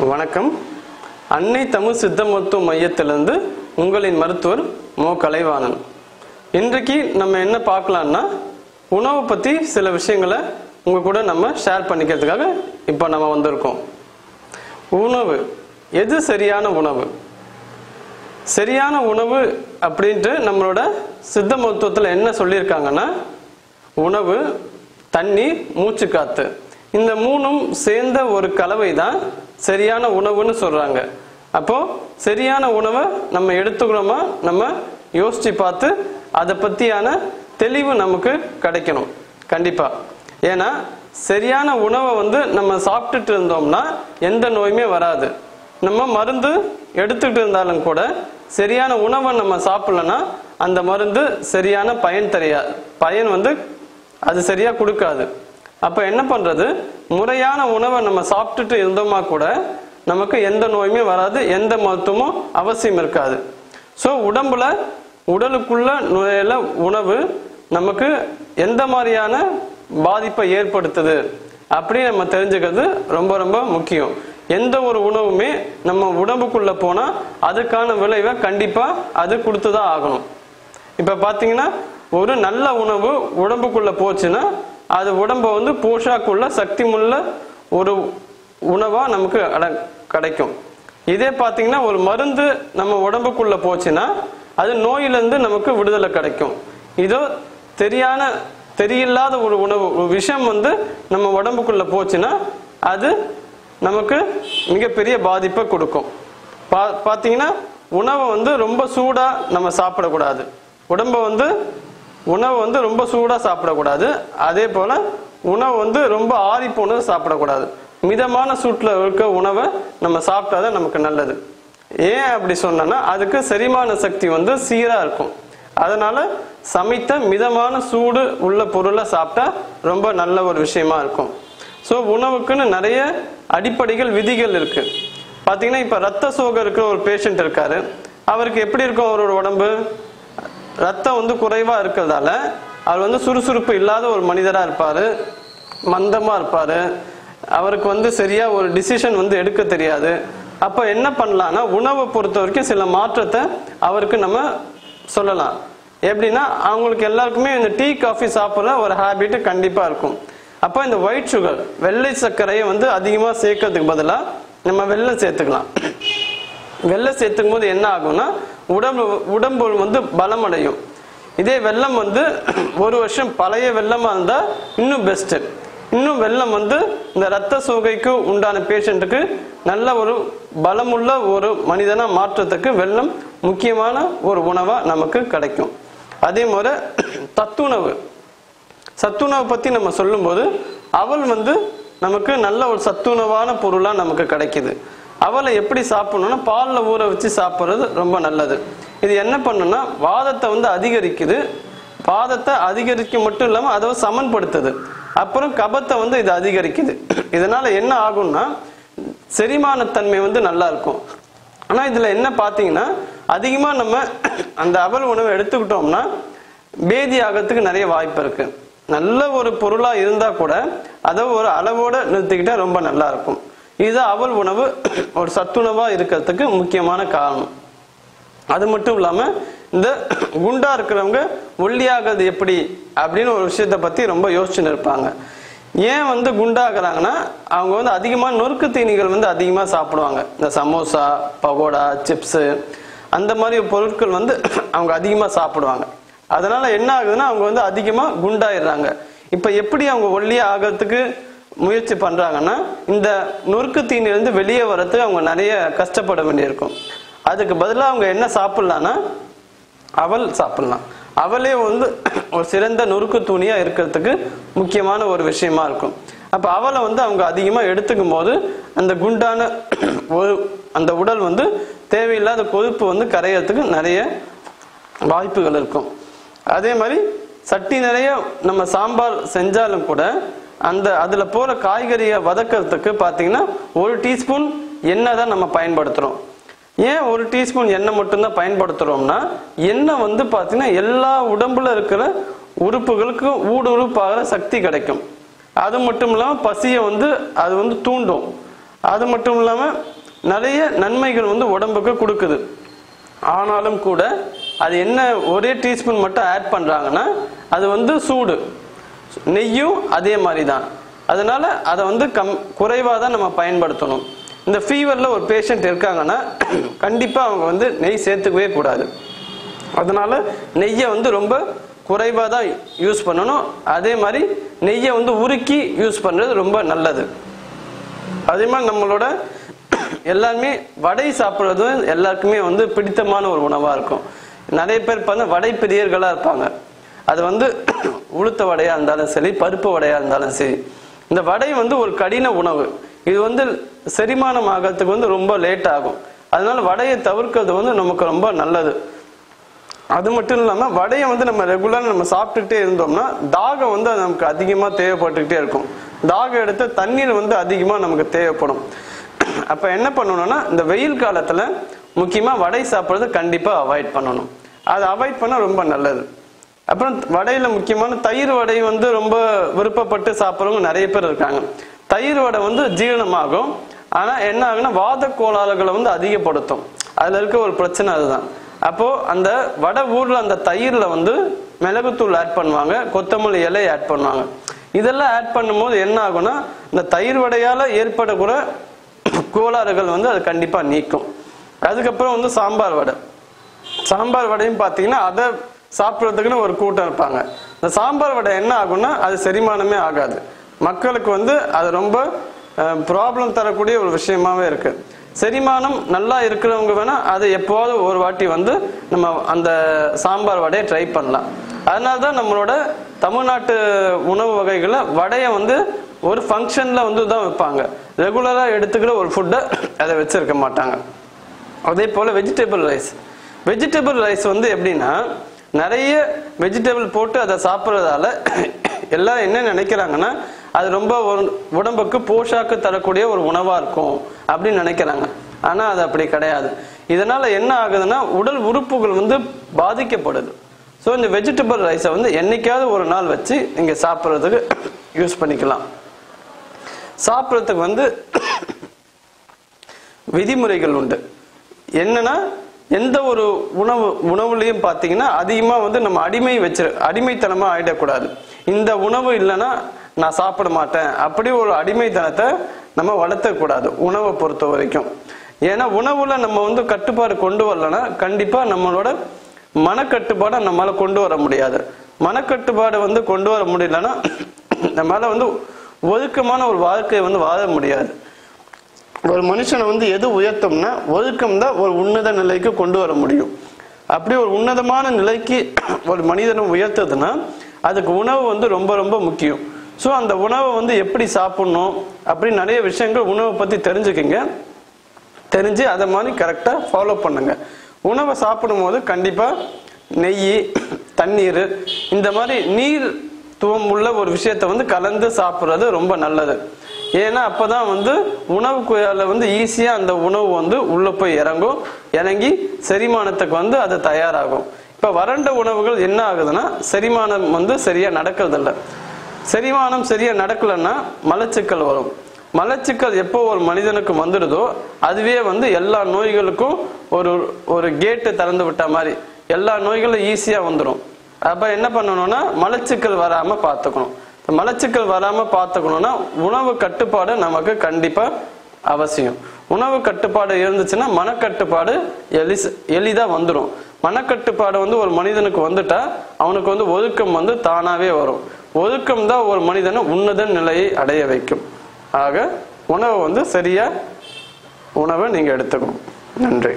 வணக்கம். அன்னை தமிழ் சித்த மருத்துவ மையத்திலிருந்து உங்களின் மருத்துவர் மோ கலைவாணன். இன்றைக்கு நம்ம என்ன பார்க்கலாம்னா, உணவு பற்றி சில விஷயங்களை உங்கள் கூட நம்ம ஷேர் பண்ணிக்கிறதுக்காக இப்போ நம்ம வந்திருக்கோம். உணவு எது சரியான உணவு? சரியான உணவு அப்படின்ட்டு நம்மளோட சித்த மருத்துவத்தில் என்ன சொல்லியிருக்காங்கன்னா, உணவு, தண்ணீர், மூச்சு காத்து, இந்த மூணும் சேர்ந்த ஒரு கலவை தான் சரியான உணவுன்னு சொல்றாங்க. அப்போ சரியான உணவை நம்ம எடுத்துக்கிறோமா, நம்ம யோசிச்சு பார்த்து அதை பத்தியான தெளிவு நமக்கு கிடைக்கணும் கண்டிப்பா. ஏன்னா சரியான உணவை நம்ம சாப்பிட்டுட்டு இருந்தோம்னா எந்த நோயுமே வராது. நம்ம மருந்து எடுத்துக்கிட்டு இருந்தாலும் கூட சரியான உணவை நம்ம சாப்பிடலன்னா அந்த மருந்து சரியான பயன் அது சரியா கொடுக்காது. அப்ப என்ன பண்றது, முறையான உணவை நம்ம சாப்பிட்டுட்டு இருந்தோமா கூட நமக்கு எந்த நோயுமே வராது, எந்த மருத்துவமும் அவசியம் இருக்காது. ஸோ உடலுக்குள்ள நுழையில உணவு நமக்கு எந்த மாதிரியான பாதிப்பை ஏற்படுத்துது அப்படி நம்ம தெரிஞ்சுக்கிறது ரொம்ப ரொம்ப முக்கியம். எந்த ஒரு உணவுமே நம்ம உடம்புக்குள்ள போனா அதுக்கான விளைவை கண்டிப்பா அது கொடுத்துதான் ஆகணும். இப்ப பாத்தீங்கன்னா, ஒரு நல்ல உணவு உடம்புக்குள்ள போச்சுன்னா அது உடம்ப போஷாக்குள்ள சக்தி உள்ள ஒரு உணவா நமக்கு கிடைக்கும். இதே பாத்தீங்கன்னா, ஒரு மருந்து நம்ம உடம்புக்குள்ள போச்சுன்னா அது நோயிலிருந்து நமக்கு விடுதலை கிடைக்கும். இதோ தெரியலாத ஒரு உணவு, ஒரு விஷம் நம்ம உடம்புக்குள்ள போச்சுன்னா அது நமக்கு மிகப்பெரிய பாதிப்பை கொடுக்கும். பாத்தீங்கன்னா, உணவை ரொம்ப சூடா நம்ம சாப்பிடக்கூடாது. உணவு ரொம்ப சூடா சாப்பிடக்கூடாது. அதே போல உணவு ரொம்ப ஆறி போனது சாப்பிடக்கூடாது. மிதமான சூட்டில் இருக்க உணவை நம்ம சாப்பிட்டாதான் நமக்கு நல்லது. ஏன் அப்படி சொன்னா, அதுக்கு செரிமான சக்தி சீரா இருக்கும். அதனால சமைத்த மிதமான சூடு உள்ள பொருளை சாப்பிட்டா ரொம்ப நல்ல ஒரு விஷயமா இருக்கும். ஸோ உணவுக்குன்னு நிறைய அடிப்படைகள், விதிகள் இருக்கு. பாத்தீங்கன்னா, இப்ப ரத்த சோகை இருக்கிற ஒரு பேஷண்ட் இருக்காரு. அவருக்கு எப்படி இருக்கும் அவரோட உடம்பு? ரத்தம் குறைவா இருக்கிறதால அவர் சுறுசுறுப்பு இல்லாத ஒரு மனிதரா இருப்பாரு, மந்தமா இருப்பாரு. அவருக்கு சரியா ஒரு டிசிஷன் எடுக்க தெரியாது. அப்ப என்ன பண்ணலாம்னா, உணவை பொறுத்த வரைக்கும் சில மாற்றத்தை அவருக்கு நம்ம சொல்லலாம். எப்படின்னா, அவங்களுக்கு எல்லாருக்குமே இந்த டீ காஃபி சாப்பிட்ற ஒரு ஹேபிட் கண்டிப்பா இருக்கும். அப்ப இந்த ஒயிட் சுகர், வெள்ளை சர்க்கரையை அதிகமா சேர்க்கறதுக்கு பதிலாக நம்ம வெல்லம் சேர்த்துக்கலாம். வெல்லம் சேர்த்துக்கும் போது என்ன ஆகும்னா, உடம்பு பலம் அடையும். இதே வெல்லம் ஒரு வருஷம் பழைய வெல்லமா இருந்தா இன்னும் பெஸ்ட். இன்னும் வெல்லம் இந்த ரத்த சோகைக்கு உண்டான பேஷண்ட்டுக்கு நல்ல ஒரு பலமுள்ள ஒரு மனிதனா மாற்றத்துக்கு வெல்லம் முக்கியமான ஒரு உணவா நமக்கு கிடைக்கும். அதே மாதிரி சத்துணவு பத்தி நம்ம சொல்லும் போது, அவல் நமக்கு நல்ல ஒரு சத்துணவான பொருளா நமக்கு கிடைக்குது. அவளை எப்படி சாப்பிடணும்னா, பாலில் ஊற வச்சு சாப்பிட்றது ரொம்ப நல்லது. இது என்ன பண்ணுன்னா, வாதத்தை அதிகரிக்குது. வாதத்தை அதிகரிக்க மட்டும் இல்லாமல் அதை சமன்படுத்துது. அப்புறம் கபத்தை இது அதிகரிக்குது. இதனால என்ன ஆகும்னா, செரிமானத்தன்மை நல்லா இருக்கும். ஆனா இதுல என்ன பாத்தீங்கன்னா, அதிகமா நம்ம அந்த அவல் உணவை எடுத்துக்கிட்டோம்னா பேதி ஆகிறதுக்கு நிறைய வாய்ப்பு இருக்கு. நல்ல ஒரு பொருளா இருந்தா கூட அதை ஒரு அளவோட நிறுத்திக்கிட்டா ரொம்ப நல்லா இருக்கும். இதுதான் அவல் உணவு ஒரு சத்துணவா இருக்கிறதுக்கு முக்கியமான காரணம். அது மட்டும் இல்லாம, இந்த குண்டா இருக்கிறவங்க ஒல்லியாகிறது எப்படி அப்படின்னு ஒரு விஷயத்த பத்தி ரொம்ப யோசிச்சுன்னு இருப்பாங்க. ஏன் குண்டாகிறாங்கன்னா, அவங்க அதிகமா நொறுக்கு தீனிகள் அதிகமா சாப்பிடுவாங்க. இந்த சமோசா, பகோடா, சிப்ஸு, அந்த மாதிரி பொருட்கள் அவங்க அதிகமா சாப்பிடுவாங்க. அதனால என்ன ஆகுதுன்னா, அவங்க அதிகமா குண்டாயிடுறாங்க. இப்ப எப்படி அவங்க ஒல்லியா ஆகிறதுக்கு முயற்சி பண்றாங்கன்னா, இந்த நொறுக்கு தீனிலிருந்து வெளியே வர்றதுக்கு அவங்க நிறைய கஷ்டப்பட வேண்டியிருக்கும். அதுக்கு பதிலாக அவங்க என்ன சாப்பிடலாம்னா, அவல் சாப்பிடலாம். அவலே ஒரு சிறந்த நொறுக்கு தூணியா இருக்கிறதுக்கு முக்கியமான ஒரு விஷயமா இருக்கும். அப்ப அவலை அவங்க அதிகமா எடுத்துக்கும் போது அந்த குண்டான அந்த உடல் தேவையில்லாத கொழுப்பு கரையறதுக்கு நிறைய வாய்ப்புகள் இருக்கும். அதே மாதிரி சட்டி நிறைய நம்ம சாம்பார் செஞ்சாலும் கூட அதுல போற காய்கறியை வதக்கிறதுக்கு பாத்தீங்கன்னா 1 டீஸ்பூன் எண்ணெய் தான் நம்ம பயன்படுத்துறோம். ஏன் 1 டீஸ்பூன் எண்ணெய் மட்டும்தான் பயன்படுத்துறோம்னா, எண்ணெய் பாத்தீங்கன்னா எல்லா உடம்புல இருக்கிற உறுப்புகளுக்கு ஊடுருப்பாகிற சக்தி கிடைக்கும். அது மட்டும் இல்லாம பசியை அது தூண்டும். அது மட்டும் இல்லாம நிறைய நன்மைகள் வந்து உடம்புக்கு கொடுக்குது. ஆனாலும் கூட அது என்ன ஒரே டீஸ்பூன் மட்டும் ஆட் பண்றாங்கன்னா அது வந்து சூடு. நெய்யும் அதே மாதிரி தான். அதனால அதை வந்து குறைவாக தான் நம்ம பயன்படுத்தணும். இந்த ஃபீவர்ல ஒரு பேஷண்ட் இருக்காங்கன்னா கண்டிப்பா அவங்க வந்து நெய் சேர்த்துக்கவே கூடாது. அதனால நெய்யை வந்து ரொம்ப குறைவாக தான் யூஸ் பண்ணணும். அதே மாதிரி நெய்யை வந்து உருக்கி யூஸ் பண்றது ரொம்ப நல்லது. அதே மாதிரி நம்மளோட எல்லாருமே வடை சாப்பிட்றது எல்லாருக்குமே வந்து பிடித்தமான ஒரு உணவா இருக்கும். நிறைய பேர் வடை பிரியர்களா இருப்பாங்க. அது வந்து உளுத்த வடையா இருந்தாலும் சரி, பருப்பு வடையா இருந்தாலும் சரி. இந்த வடை வந்து ஒரு கடின உணவு. இது வந்து செரிமானம் ஆகிறதுக்கு வந்து ரொம்ப லேட் ஆகும். அதனால வடையை தவிர்க்கிறது வந்து நமக்கு ரொம்ப நல்லது. அது மட்டும் இல்லாம வடையை வந்து நம்ம ரெகுலரா நம்ம சாப்பிட்டுக்கிட்டே இருந்தோம்னா தாகம் வந்து நமக்கு அதிகமா தேவைப்பட்டுக்கிட்டே இருக்கும். தாகம் எடுத்து தண்ணீர் வந்து அதிகமா நமக்கு தேவைப்படும். அப்ப என்ன பண்ணணும்னா இந்த வெயில் காலத்துல முக்கியமா வடை சாப்பிட்றது கண்டிப்பா அவாய்ட் பண்ணணும். அதை அவாய்ட் பண்ண ரொம்ப நல்லது. அப்புறம் வடையில முக்கியமான தயிர் வடை வந்து ரொம்ப விருப்பப்பட்டு சாப்பிட்றவங்க நிறைய பேர் இருக்காங்க. தயிர் வடை வந்து ஜீரணமாகும். ஆனா என்ன ஆகுன்னா வாத கோளாறுகளை வந்து அதிகப்படுத்தும். அதுல இருக்க ஒரு பிரச்சனை அதுதான். அப்போ அந்த வடை ஊர்ல அந்த தயிர்ல வந்து மிளகுத்தூள் ஆட் பண்ணுவாங்க, கொத்தமல்லி இலை ஆட் பண்ணுவாங்க. இதெல்லாம் ஆட் பண்ணும்போது என்ன ஆகும்னா இந்த தயிர் வடையால ஏற்படக்கூட கோளாறுகள் வந்து அது கண்டிப்பா நீக்கும். அதுக்கப்புறம் வந்து சாம்பார் வடை. சாம்பார் வடையும் பார்த்தீங்கன்னா அதை சாப்பிட்றதுக்குன்னு ஒரு கூட்டம் இருப்பாங்க. இந்த சாம்பார் வடை என்ன ஆகும்னா அது செரிமானமே ஆகாது. மக்களுக்கு வந்து அது ரொம்ப ப்ராப்ளம் தரக்கூடிய ஒரு விஷயமாவே இருக்கு. செரிமானம் நல்லா இருக்கிறவங்க வேணா அது எப்போவாவது ஒரு வாட்டி வந்து நம்ம அந்த சாம்பார் வடையை ட்ரை பண்ணலாம். அதனால்தான் நம்மளோட தமிழ்நாட்டு உணவு வகைகளை வடையை வந்து ஒரு ஃபங்க்ஷன்ல வந்து தான் வைப்பாங்க. ரெகுலரா எடுத்துக்கிற ஒரு ஃபுட்டை அதை வச்சிருக்க மாட்டாங்க. அதே போல வெஜிடபிள் ரைஸ் வந்து எப்படின்னா நிறைய வெஜிடபிள் போட்டு அதை சாப்பிட்றதால எல்லாம் என்ன நினைக்கிறாங்கன்னா அது ரொம்ப உடம்புக்கு போஷாக்கு தரக்கூடிய ஒரு உணவா இருக்கும் அப்படின்னு நினைக்கிறாங்க. ஆனா அது அப்படி கிடையாது. இதனால என்ன ஆகுதுன்னா உடல் உறுப்புகள் வந்து பாதிக்கப்படுது. ஸோ இந்த வெஜிடபிள் ரைஸை வந்து என்னைக்காவது ஒரு நாள் வச்சு நீங்க சாப்பிட்றதுக்கு யூஸ் பண்ணிக்கலாம். சாப்பிட்றதுக்கு வந்து விதிமுறைகள் உண்டு. என்னன்னா எந்த ஒரு உணவுலையும் பார்த்தீங்கன்னா அதிகமா வந்து நம்ம அடிமைத்தனமா ஆயிடக்கூடாது. இந்த உணவு இல்லைன்னா நான் சாப்பிட மாட்டேன் அப்படி ஒரு அடிமைத்தனத்தை நம்ம வளர்த்தக்கூடாது உணவை பொறுத்த வரைக்கும். ஏன்னா உணவுல நம்ம வந்து கட்டுப்பாடு கொண்டு வரலன்னா கண்டிப்பா நம்மளோட மனக்கட்டுப்பாடை நம்மளால கொண்டு வர முடியாது. மனக்கட்டுப்பாடு வந்து கொண்டு வர முடியலன்னா நம்மளால வந்து ஒழுக்கமான ஒரு வாழ்க்கையை வந்து வாழ முடியாது. ஒரு மனுஷனை வந்து எது உயர்த்தோம்னா ஒழுக்கம் தான் ஒரு உன்னத நிலைக்கு கொண்டு வர முடியும். அப்படி ஒரு உன்னதமான நிலைக்கு ஒரு மனிதனை உயர்த்ததுன்னா அதுக்கு உணவு வந்து ரொம்ப ரொம்ப முக்கியம். ஸோ அந்த உணவை வந்து எப்படி சாப்பிடணும் அப்படி நிறைய விஷயங்கள் உணவை பத்தி தெரிஞ்சு அதை மாதிரி கரெக்டா ஃபாலோ பண்ணுங்க. உணவை சாப்பிடும் போது கண்டிப்பா நெய், தண்ணீர் இந்த மாதிரி நீர் துவம் உள்ள ஒரு விஷயத்த வந்து கலந்து சாப்பிட்றது ரொம்ப நல்லது. ஏன்னா அப்பதான் வந்து உணவு குழாயில வந்து ஈஸியா அந்த உணவு வந்து உள்ள போய் இறங்கி செரிமானத்துக்கு வந்து அது தயாராகும். இப்ப வறண்ட உணவுகள் என்ன ஆகுதுன்னா செரிமானம் வந்து சரியா நடக்கிறது இல்லை. செரிமானம் சரியா நடக்கலன்னா மலச்சிக்கல் வரும். மலச்சிக்கல் எப்போ ஒரு மனிதனுக்கு வந்துடுதோ அதுவே வந்து எல்லா நோய்களுக்கும் ஒரு கேட்டு திறந்து விட்ட மாதிரி எல்லா நோய்களும் ஈஸியா வந்துடும். அப்ப என்ன பண்ணணும்னா மலச்சிக்கல் வராம பார்த்துக்கணும். மலச்சிக்கல் வராம பார்த்துக்கணும்னா உணவு கட்டுப்பாடு நமக்கு கண்டிப்பா அவசியம். உணவு கட்டுப்பாடு இருந்துச்சுன்னா மனக்கட்டுப்பாடு எளிதா வந்துடும். மனக்கட்டுப்பாடு வந்து ஒரு மனிதனுக்கு வந்துட்டா அவனுக்கு வந்து ஒழுக்கம் வந்து தானாவே வரும். ஒழுக்கம் தான் ஒரு மனிதனை உன்னத நிலையை அடைய வைக்கும். ஆக உணவை வந்து சரியா உணவை நீங்க எடுத்துக்கணும். நன்றி.